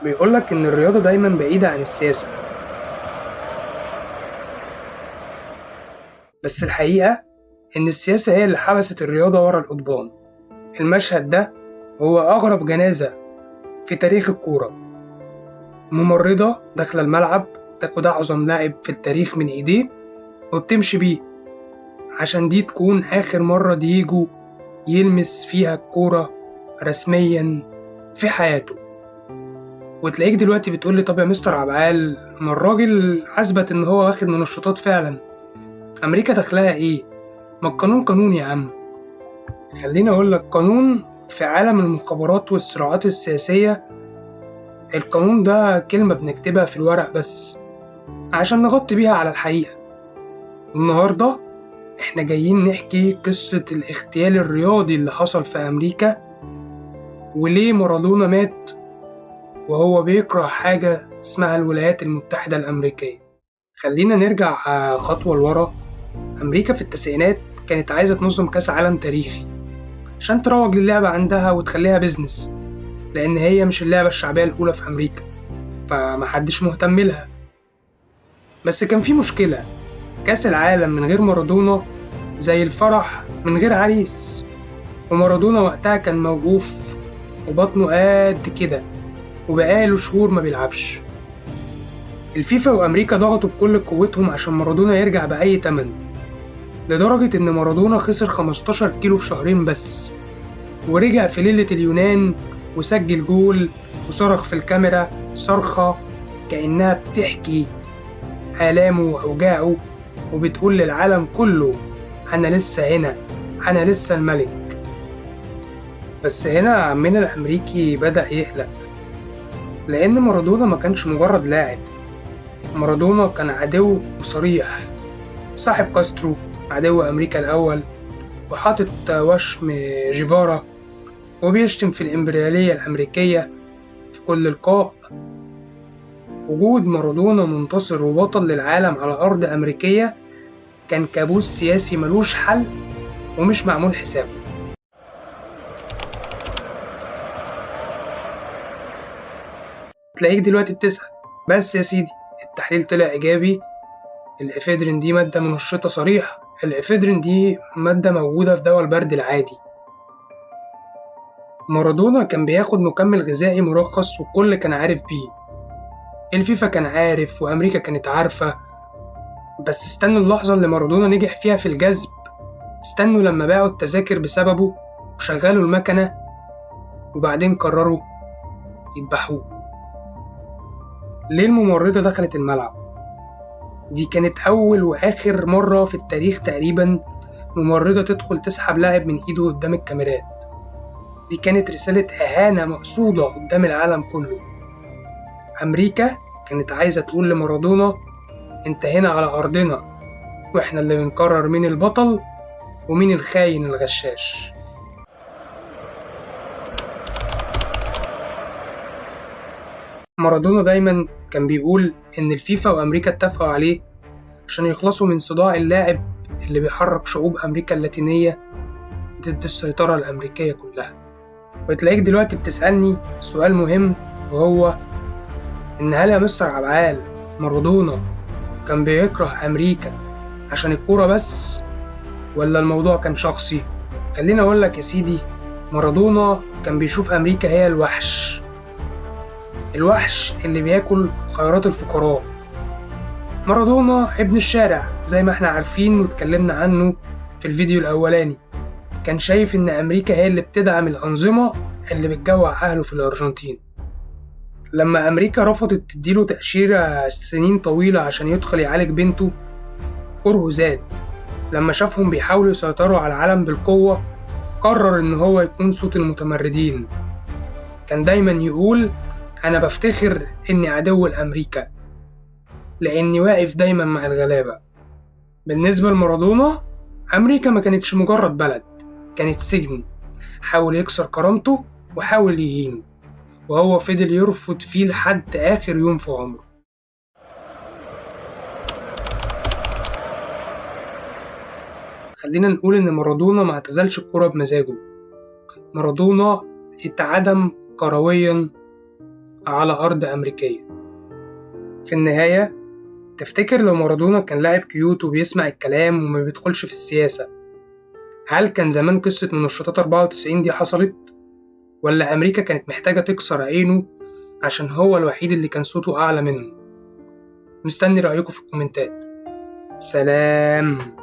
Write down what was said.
بيقولك إن الرياضة دايما بعيدة عن السياسة، بس الحقيقة إن السياسة هي اللي حبست الرياضة ورا القضبان. المشهد ده هو أغرب جنازة في تاريخ الكورة. ممرضة داخلة الملعب تاخد أعظم لاعب في التاريخ من إيديه وبتمشي بيه عشان دي تكون آخر مرة دييجو يلمس فيها الكورة رسميا في حياته. وتلاقيك دلوقتي بتقولي طب يا مستر عبعال، ما الراجل أثبت إن هو واخد منشطات فعلا، أمريكا داخلها إيه؟ ما القانون قانون يا عم. خليني أقولك، قانون في عالم المخابرات والصراعات السياسية، القانون ده كلمة بنكتبها في الورق بس عشان نغطي بيها على الحقيقة. النهاردة احنا جايين نحكي قصة الاغتيال الرياضي اللي حصل في أمريكا، وليه مارادونا مات وهو بيكره حاجة اسمها الولايات المتحدة الأمريكية. خلينا نرجع خطوة لورا. أمريكا في التسعينات كانت عايزة تنظم كأس عالم تاريخي عشان تروج للعبة عندها وتخليها بيزنس، لأن هي مش اللعبة الشعبية الأولى في أمريكا فمحدش مهتم لها. بس كان في مشكلة، كأس العالم من غير مارادونا زي الفرح من غير عريس، ومارادونا وقتها كان موقوف وبطنه قد كده وبقاله شهور ما بيلعبش. الفيفا وأمريكا ضغطوا بكل قوتهم عشان مارادونا يرجع بأي تمن، لدرجة إن مارادونا خسر 15 كيلو في شهرين بس، ورجع في ليلة اليونان وسجل جول وصرخ في الكاميرا صرخة كأنها بتحكي آلامه وأوجاعه وبتقول للعالم كله أنا لسه هنا، أنا لسه الملك. بس هنا عمنا الأمريكي بدأ يقلق، لأن مارادونا ما كانش مجرد لاعب، مارادونا كان عدو صريح، صاحب كاسترو عدو أمريكا الأول، وحاطط وشم جيفارا، وبيشتم في الإمبريالية الأمريكية في كل لقاء. وجود مارادونا منتصر وبطل للعالم على أرض أمريكية كان كابوس سياسي ملوش حل ومش معمول حسابه. تلاقيك دلوقتي بتسأل، بس يا سيدي التحليل طلع إيجابي، الإفيدرين دي مادة منشطة صريحة، الإفيدرين دي مادة موجودة في دواء البرد العادي. مارادونا كان بياخد مكمل غذائي مرخص والكل كان عارف بيه، الفيفا كان عارف وأمريكا كانت عارفة، بس استنوا اللحظة اللي مارادونا نجح فيها في الجذب، استنوا لما باعوا التذاكر بسببه وشغلوا المكنة وبعدين قرروا يذبحوه. ليه الممرضة دخلت الملعب؟ دي كانت أول وآخر مرة في التاريخ تقريبا ممرضة تدخل تسحب لاعب من إيده قدام الكاميرات. دي كانت رسالة إهانة مقصودة قدام العالم كله. أمريكا كانت عايزة تقول لمارادونا أنت هنا على أرضنا، وإحنا اللي بنقرر مين البطل ومين الخاين الغشاش. مارادونا دايما كان بيقول إن الفيفا وأمريكا اتفقوا عليه عشان يخلصوا من صداع اللاعب اللي بيحرك شعوب أمريكا اللاتينية ضد السيطرة الأمريكية كلها. وتلاقيك دلوقتي بتسألني سؤال مهم، وهو إن هل يا مستر عبعال مارادونا كان بيكره أمريكا عشان الكورة بس، ولا الموضوع كان شخصي؟ خليني أقولك يا سيدي، مارادونا كان بيشوف أمريكا هي الوحش، الوحش اللي بياكل خيرات الفقراء. مارادونا ابن الشارع زي ما احنا عارفين واتكلمنا عنه في الفيديو الأولاني، كان شايف إن أمريكا هي اللي بتدعم الأنظمة اللي بتجوع أهله في الأرجنتين. لما أمريكا رفضت تديله تأشيرة سنين طويلة عشان يدخل يعالج بنته، كرهه زاد. لما شافهم بيحاولوا يسيطروا على العالم بالقوة، قرر إن هو يكون صوت المتمردين. كان دايما يقول أنا بفتخر إني عدو لأمريكا لأني واقف دايما مع الغلابة. بالنسبة لمارادونا، أمريكا ما كانتش مجرد بلد، كانت سجن حاول يكسر كرامته وحاول يهينه، وهو فضل يرفض فيه لحد آخر يوم في عمره. خلينا نقول إن مارادونا ما اعتزلش الكرة بمزاجه، مارادونا اتعدم كرويا على أرض أمريكية. في النهاية، تفتكر لو مارادونا كان لاعب كيوت وبيسمع الكلام وما بيدخلش في السياسة، هل كان زمان قصة منشطات 94 دي حصلت؟ ولا أمريكا كانت محتاجة تكسر عينه عشان هو الوحيد اللي كان صوته أعلى منه؟ مستني رأيكم في الكومنتات. سلام.